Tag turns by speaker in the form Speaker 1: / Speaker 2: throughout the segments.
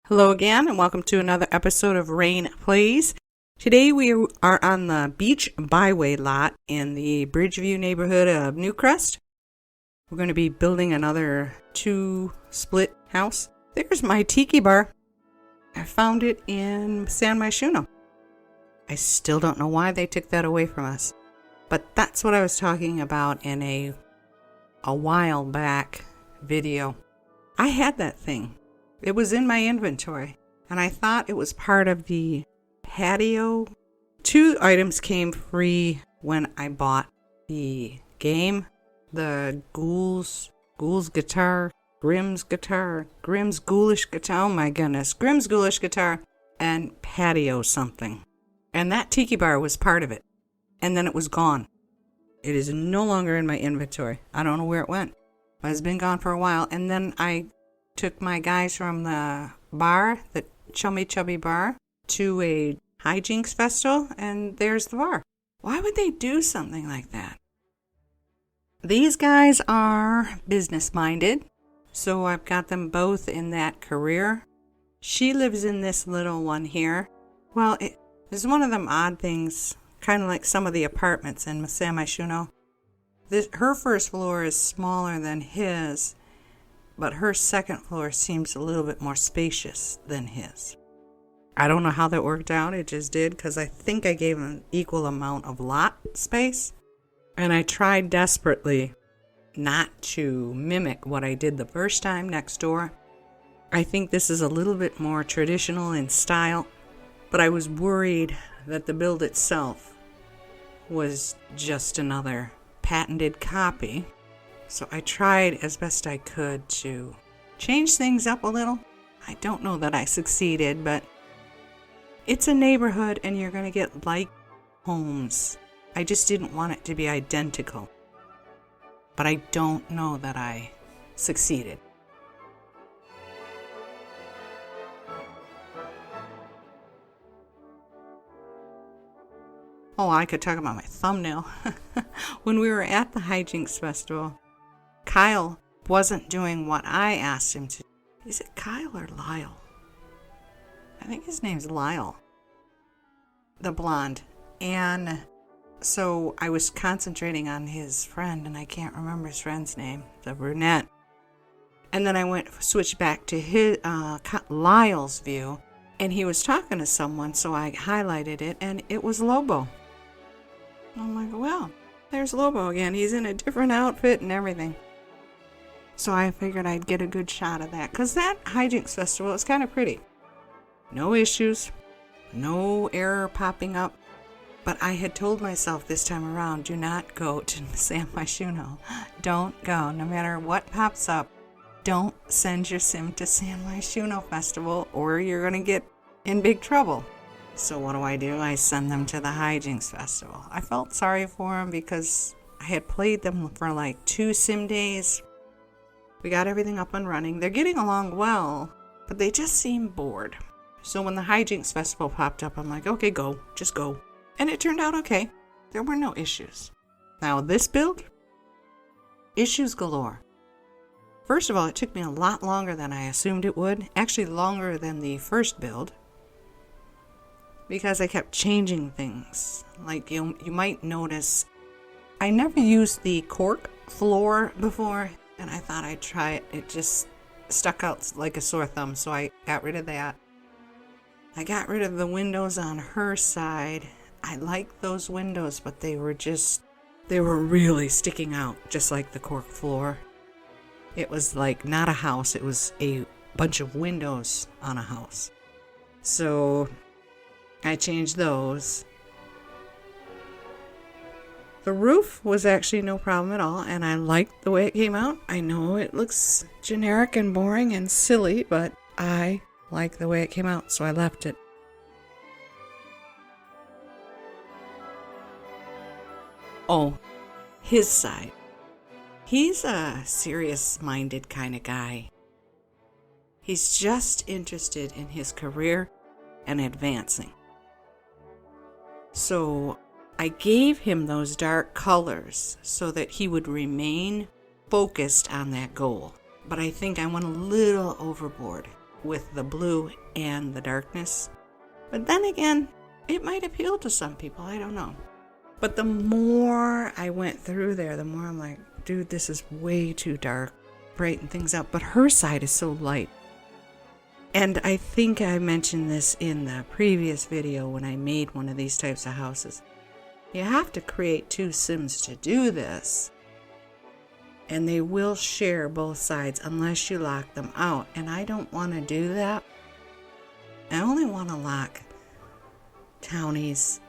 Speaker 1: Hello again, and welcome to another episode of Raine Plays. Today we are on the Beech Byway lot in the Bridgeview neighborhood of Newcrest. We're going to be building another 2-split house. There's my tiki bar. I found it in San Myshuno. I still don't know why they took that away from us, but that's what I was talking about in a while back video. I had that thing. It was in my inventory, and I thought it was part of the Patio. 2 items came free when I bought the game. The Ghouls guitar, Grimm's Ghoulish guitar, oh my goodness, Grimm's Ghoulish guitar, and Patio something. And that tiki bar was part of it, and then it was gone. It is no longer in my inventory. I don't know where it went, but it's been gone for a while, and then I took my guys from the bar, the Chubby Bar, to a hijinks festival, and there's the bar. Why would they do something like that? These guys are business-minded, so I've got them both in that career. She lives in this little one here. Well, it's one of them odd things, kind of like some of the apartments in San Myshuno. Her first floor is smaller than his, but her second floor seems a little bit more spacious than his. I don't know how that worked out. It just did, because I think I gave him an equal amount of lot space. And I tried desperately not to mimic what I did the first time next door. I think this is a little bit more traditional in style, but I was worried that the build itself was just another patented copy. So I tried as best I could to change things up a little. I don't know that I succeeded, but it's a neighborhood and you're going to get like homes. I just didn't want it to be identical. But I don't know that I succeeded. Oh, I could talk about my thumbnail. When we were at the hijinks festival, Kyle wasn't doing what I asked him to. Is it Kyle or Lyle? I think his name's Lyle. The blonde. And so I was concentrating on his friend, and I can't remember his friend's name, the brunette. And then I switched back to his Lyle's view, and he was talking to someone, so I highlighted it, and it was Lobo. I'm like, well, there's Lobo again. He's in a different outfit and everything. So I figured I'd get a good shot of that, because that hijinks festival is kind of pretty. No issues, no error popping up. But I had told myself this time around, do not go to San Myshuno. Don't go, no matter what pops up. Don't send your sim to San Myshuno Festival, or you're going to get in big trouble. So what do? I send them to the hijinks festival. I felt sorry for them because I had played them for like 2 sim days. We got everything up and running. They're getting along well, but they just seem bored. So when the hijinks festival popped up, I'm like, okay, go. Just go. And it turned out okay. There were no issues. Now this build, issues galore. First of all, it took me a lot longer than I assumed it would. Actually, longer than the first build. Because I kept changing things. Like you might notice, I never used the cork floor before, and I thought I'd try it. It just stuck out like a sore thumb, so I got rid of that. I got rid of the windows on her side. I liked those windows, but they were really sticking out, just like the cork floor. It was like not a house, it was a bunch of windows on a house. So I changed those. The roof was actually no problem at all, and I liked the way it came out. I know it looks generic and boring and silly, but I like the way it came out, so I left it. Oh, his side. He's a serious-minded kind of guy. He's just interested in his career and advancing. So I gave him those dark colors so that he would remain focused on that goal. But I think I went a little overboard with the blue and the darkness. But then again, it might appeal to some people, I don't know. But the more I went through there, the more I'm like, dude, this is way too dark, brighten things up. But her side is so light. And I think I mentioned this in the previous video when I made one of these types of houses. You have to create two Sims to do this. And they will share both sides unless you lock them out. And I don't want to do that. I only want to lock townies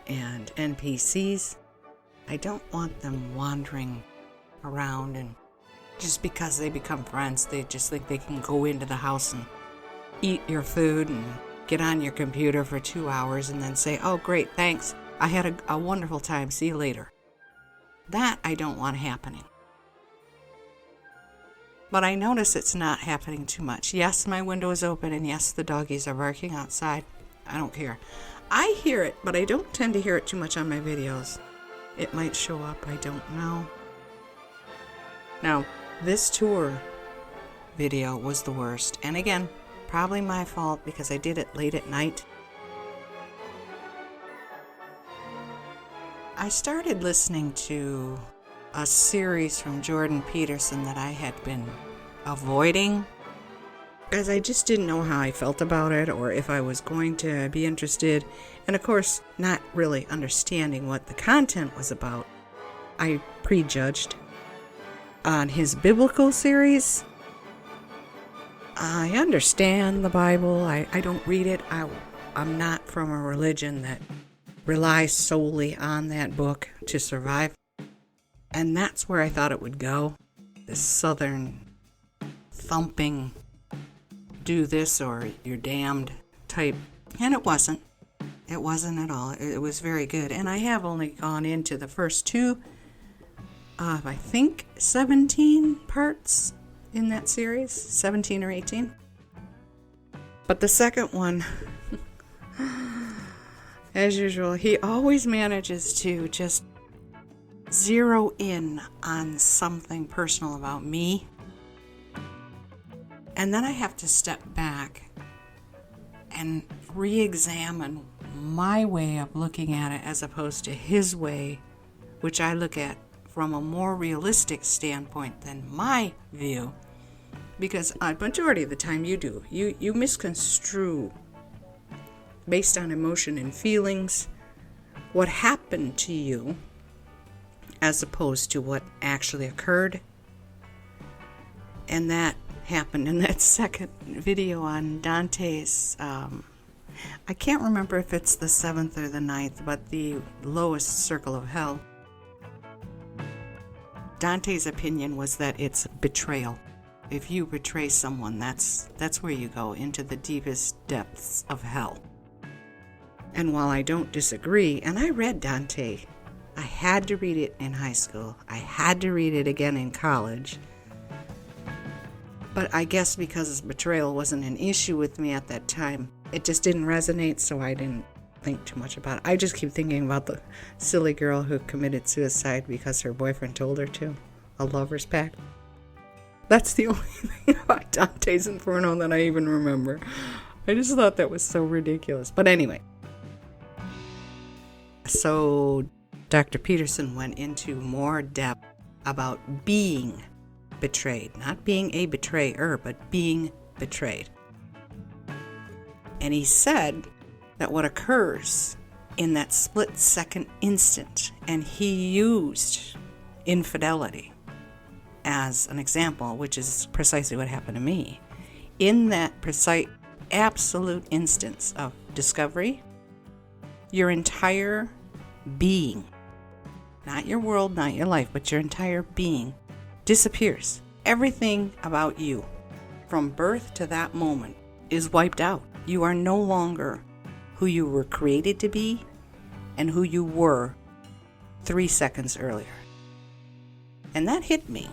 Speaker 1: and NPCs. I don't want them wandering around and just because they become friends, they just think they can go into the house and eat your food and get on your computer for 2 hours and then say, oh great, thanks, I had a wonderful time, see you later. That I don't want happening. But I notice it's not happening too much. Yes, my window is open, and yes, the doggies are barking outside. I don't care. I hear it, but I don't tend to hear it too much on my videos. It might show up, I don't know. Now, this tour video was the worst. And again, probably my fault because I did it late at night. I started listening to a series from Jordan Peterson that I had been avoiding because I just didn't know how I felt about it or if I was going to be interested, and of course not really understanding what the content was about. I prejudged. On his biblical series, I understand the Bible. I don't read it. I'm not from a religion that relies solely on that book to survive. And that's where I thought it would go. This southern thumping, do this or you're damned type. And it wasn't. It wasn't at all. It was very good. And I have only gone into the first two of, I think, 17 parts in that series. 17 or 18. But the second one, as usual, he always manages to just zero in on something personal about me. And then I have to step back and re-examine my way of looking at it as opposed to his way, which I look at from a more realistic standpoint than my view. Because a majority of the time you do. You misconstrue based on emotion and feelings what happened to you as opposed to what actually occurred. And that happened in that second video on Dante's, I can't remember if it's the 7th or the 9th, but the lowest circle of hell. Dante's opinion was that it's betrayal. If you betray someone, that's where you go, into the deepest depths of hell. And while I don't disagree, and I read Dante, I had to read it in high school. I had to read it again in college. But I guess because betrayal wasn't an issue with me at that time, it just didn't resonate, so I didn't think too much about it. I just keep thinking about the silly girl who committed suicide because her boyfriend told her to. A lover's pact. That's the only thing about Dante's Inferno that I even remember. I just thought that was so ridiculous. But anyway. So Dr. Peterson went into more depth about being betrayed. Not being a betrayer, but being betrayed. And he said that what occurs in that split-second instant, and he used infidelity as an example, which is precisely what happened to me. In that precise, absolute instance of discovery, your entire being, not your world, not your life, but your entire being disappears. Everything about you, from birth to that moment, is wiped out. You are no longer who you were created to be and who you were 3 seconds earlier. And that hit me.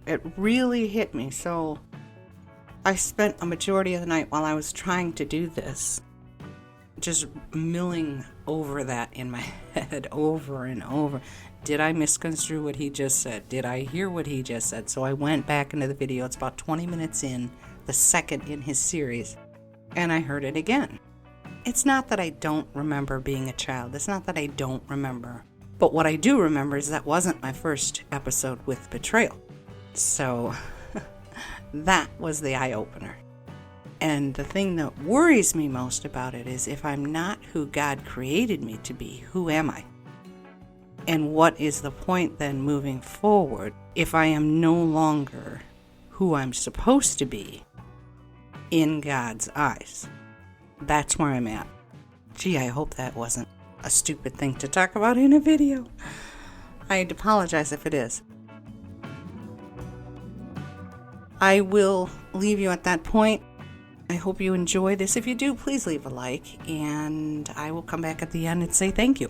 Speaker 1: It really hit me. So I spent a majority of the night while I was trying to do this just milling over that in my head over and over. Did I misconstrue what he just said? Did I hear what he just said? So I went back into the video. It's about 20 minutes in. the second in his series, and I heard it again. It's not that I don't remember being a child. It's not that I don't remember. But what I do remember is that wasn't my first episode with betrayal. So that was the eye-opener. And the thing that worries me most about it is if I'm not who God created me to be, who am I? And what is the point then moving forward if I am no longer who I'm supposed to be in God's eyes? That's where I'm at. Gee, I hope that wasn't a stupid thing to talk about in a video. I'd apologize if it is. I will leave you at that point. I hope you enjoy this. If you do, please leave a like, and I will come back at the end and say thank you.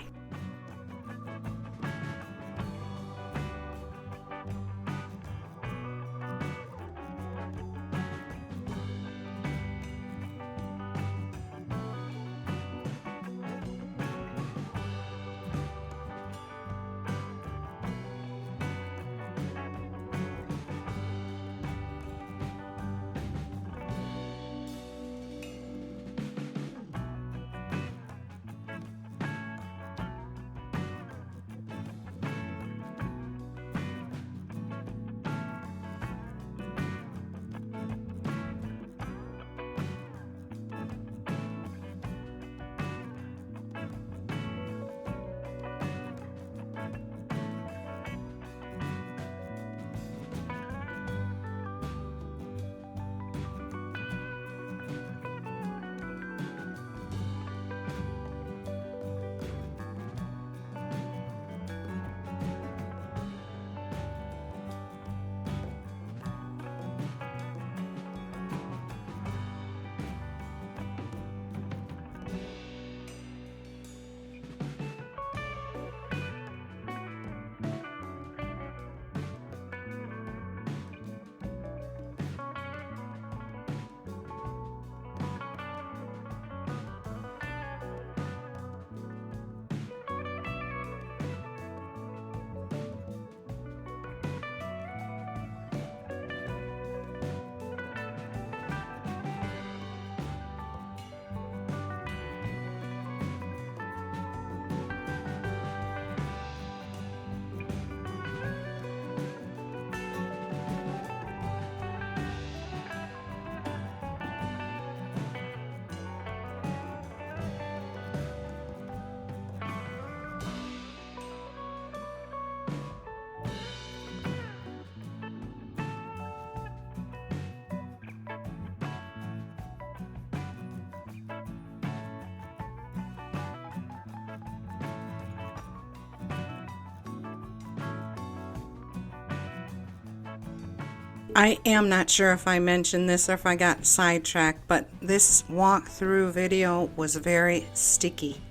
Speaker 1: I am not sure if I mentioned this or if I got sidetracked, but this walkthrough video was very sticky.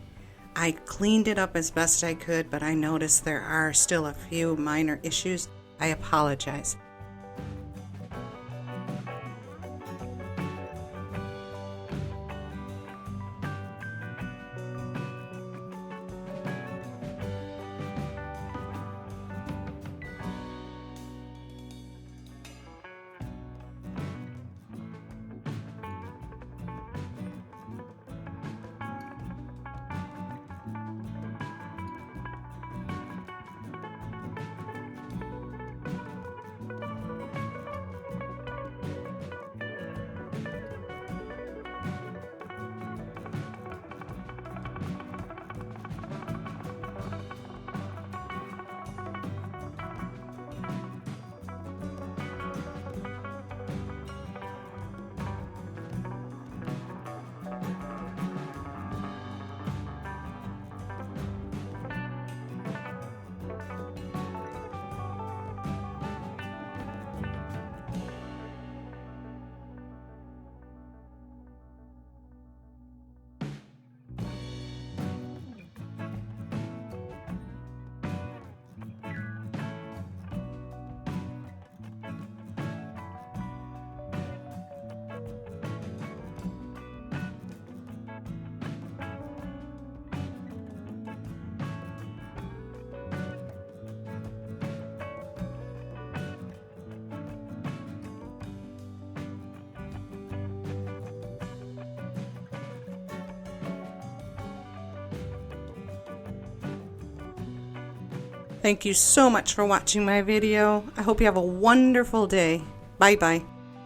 Speaker 1: I cleaned it up as best I could, but I noticed there are still a few minor issues. I apologize. Thank you so much for watching my video. I hope you have a wonderful day. Bye bye.